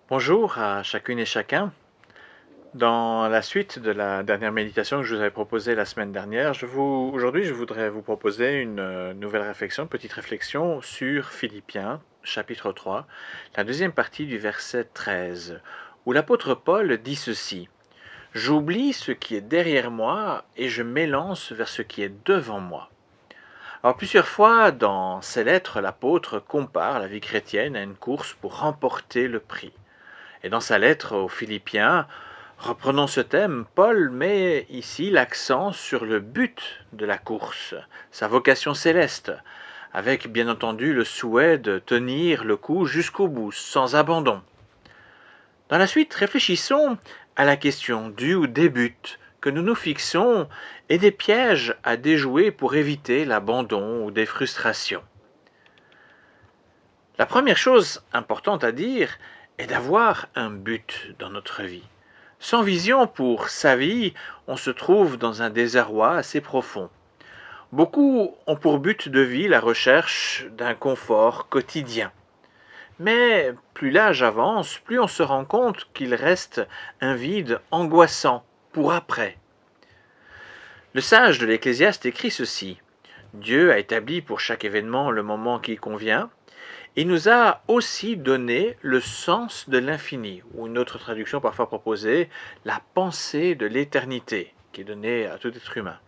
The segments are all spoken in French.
Bonjour à chacune et chacun. Dans la suite de la dernière méditation que je vous avais proposée la semaine dernière, aujourd'hui je voudrais vous proposer une nouvelle réflexion, une petite réflexion sur Philippiens, chapitre 3, la deuxième partie du verset 13, où l'apôtre Paul dit ceci: « J'oublie ce qui est derrière moi et je m'élance vers ce qui est devant moi. » Alors plusieurs fois dans ses lettres, l'apôtre compare la vie chrétienne à une course pour remporter le prix. Et dans sa lettre aux Philippiens, reprenons ce thème, Paul met ici l'accent sur le but de la course, sa vocation céleste, avec bien entendu le souhait de tenir le coup jusqu'au bout, sans abandon. Dans la suite, réfléchissons à la question du ou des buts que nous nous fixons et des pièges à déjouer pour éviter l'abandon ou des frustrations. La première chose importante à dire est d'avoir un but dans notre vie. Sans vision pour sa vie, on se trouve dans un désarroi assez profond. Beaucoup ont pour but de vie la recherche d'un confort quotidien. Mais plus l'âge avance, plus on se rend compte qu'il reste un vide angoissant pour après. Le sage de l'Ecclésiaste écrit ceci: « Dieu a établi pour chaque événement le moment qui convient. Il nous a aussi donné le sens de l'infini, ou une autre traduction parfois proposée, la pensée de l'éternité, qui est donnée à tout être humain.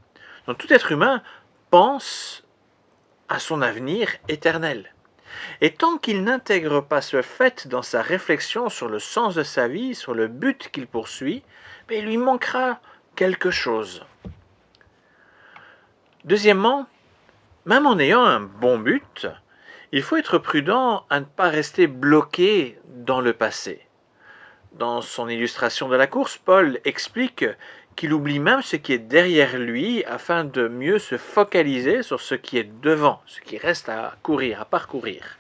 Donc tout être humain pense à son avenir éternel. Et tant qu'il n'intègre pas ce fait dans sa réflexion sur le sens de sa vie, sur le but qu'il poursuit, il lui manquera quelque chose. Deuxièmement, même en ayant un bon but, il faut être prudent à ne pas rester bloqué dans le passé. Dans son illustration de la course, Paul explique qu'il oublie même ce qui est derrière lui afin de mieux se focaliser sur ce qui est devant, ce qui reste à courir, à parcourir.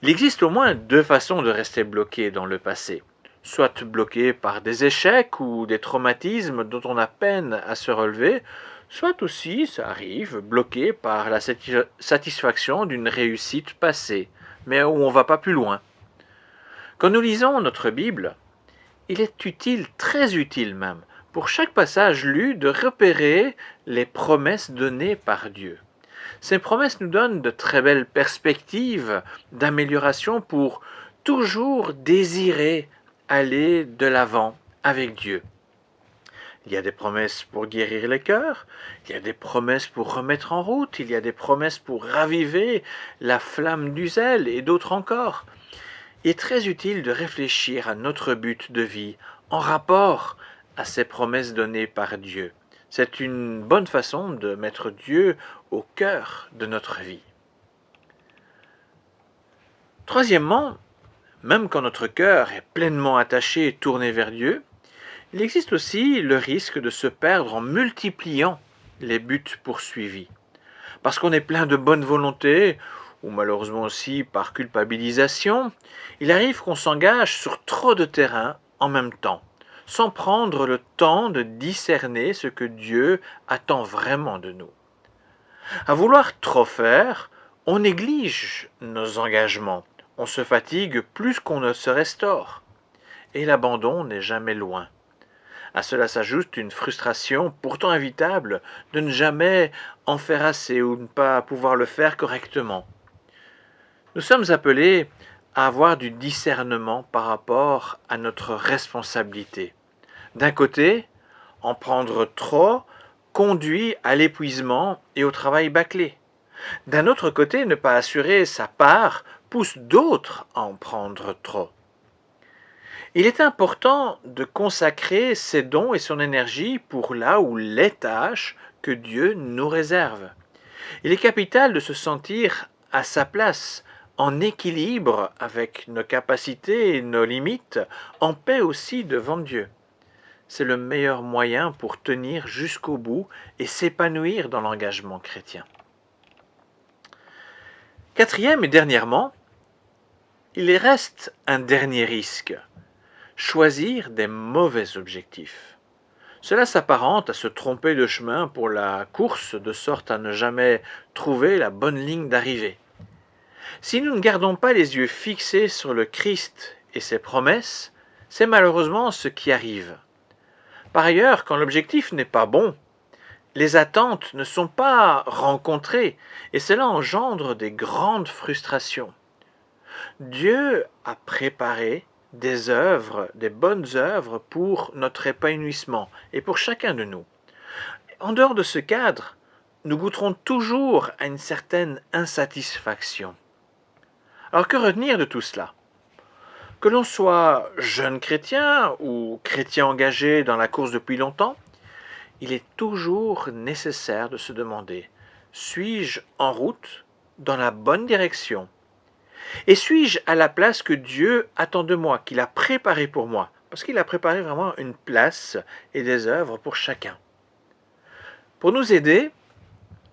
Il existe au moins deux façons de rester bloqué dans le passé. Soit bloqué par des échecs ou des traumatismes dont on a peine à se relever, soit aussi, ça arrive, bloqué par la satisfaction d'une réussite passée, mais où on ne va pas plus loin. Quand nous lisons notre Bible, il est utile, très utile même, pour chaque passage lu de repérer les promesses données par Dieu. Ces promesses nous donnent de très belles perspectives d'amélioration pour toujours désirer aller de l'avant avec Dieu. Il y a des promesses pour guérir les cœurs, il y a des promesses pour remettre en route, il y a des promesses pour raviver la flamme du zèle et d'autres encore. Il est très utile de réfléchir à notre but de vie en rapport à ces promesses données par Dieu. C'est une bonne façon de mettre Dieu au cœur de notre vie. Troisièmement, même quand notre cœur est pleinement attaché et tourné vers Dieu, il existe aussi le risque de se perdre en multipliant les buts poursuivis. Parce qu'on est plein de bonne volonté, ou malheureusement aussi par culpabilisation, il arrive qu'on s'engage sur trop de terrain en même temps, sans prendre le temps de discerner ce que Dieu attend vraiment de nous. À vouloir trop faire, on néglige nos engagements, on se fatigue plus qu'on ne se restaure, et l'abandon n'est jamais loin. À cela s'ajoute une frustration pourtant évitable de ne jamais en faire assez ou de ne pas pouvoir le faire correctement. Nous sommes appelés à avoir du discernement par rapport à notre responsabilité. D'un côté, en prendre trop conduit à l'épuisement et au travail bâclé. D'un autre côté, ne pas assurer sa part pousse d'autres à en prendre trop. Il est important de consacrer ses dons et son énergie pour là ou les tâches que Dieu nous réserve. Il est capital de se sentir à sa place, en équilibre avec nos capacités et nos limites, en paix aussi devant Dieu. C'est le meilleur moyen pour tenir jusqu'au bout et s'épanouir dans l'engagement chrétien. Quatrième et dernièrement, il reste un dernier risque: choisir des mauvais objectifs. Cela s'apparente à se tromper de chemin pour la course, de sorte à ne jamais trouver la bonne ligne d'arrivée. Si nous ne gardons pas les yeux fixés sur le Christ et ses promesses, c'est malheureusement ce qui arrive. Par ailleurs, quand l'objectif n'est pas bon, les attentes ne sont pas rencontrées et cela engendre des grandes frustrations. Dieu a préparé des œuvres, des bonnes œuvres pour notre épanouissement et pour chacun de nous. En dehors de ce cadre, nous goûterons toujours à une certaine insatisfaction. Alors que retenir de tout cela? Que l'on soit jeune chrétien ou chrétien engagé dans la course depuis longtemps, il est toujours nécessaire de se demander, suis-je en route dans la bonne direction? Et suis-je à la place que Dieu attend de moi, qu'il a préparée pour moi? Parce qu'il a préparé vraiment une place et des œuvres pour chacun. Pour nous aider,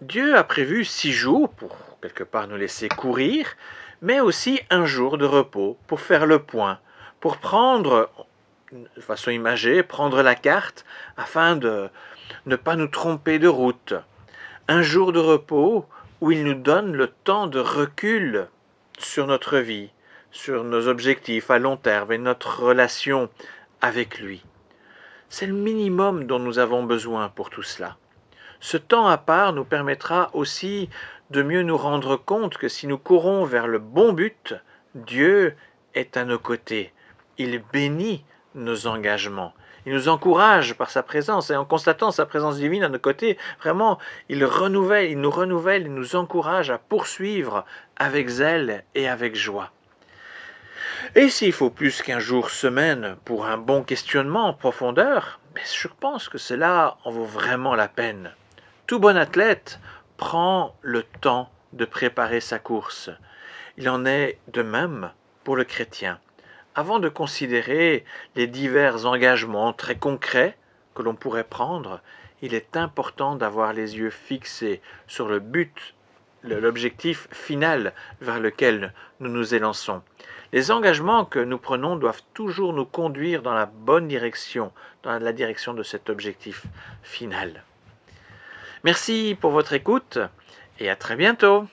Dieu a prévu 6 jours pour quelque part nous laisser courir, mais aussi un jour de repos pour faire le point, pour prendre, de façon imagée, prendre la carte afin de ne pas nous tromper de route. Un jour de repos où il nous donne le temps de recul sur notre vie, sur nos objectifs à long terme et notre relation avec lui. C'est le minimum dont nous avons besoin pour tout cela. Ce temps à part nous permettra aussi de mieux nous rendre compte que si nous courons vers le bon but, Dieu est à nos côtés. Il bénit nos engagements. Il nous encourage par sa présence et en constatant sa présence divine à nos côtés, vraiment, il nous renouvelle, il nous encourage à poursuivre avec zèle et avec joie. Et s'il faut plus qu'un jour semaine pour un bon questionnement en profondeur, je pense que cela en vaut vraiment la peine. Tout bon athlète prend le temps de préparer sa course. Il en est de même pour le chrétien. Avant de considérer les divers engagements très concrets que l'on pourrait prendre, il est important d'avoir les yeux fixés sur le but, l'objectif final vers lequel nous nous élançons. Les engagements que nous prenons doivent toujours nous conduire dans la bonne direction, dans la direction de cet objectif final. Merci pour votre écoute et à très bientôt.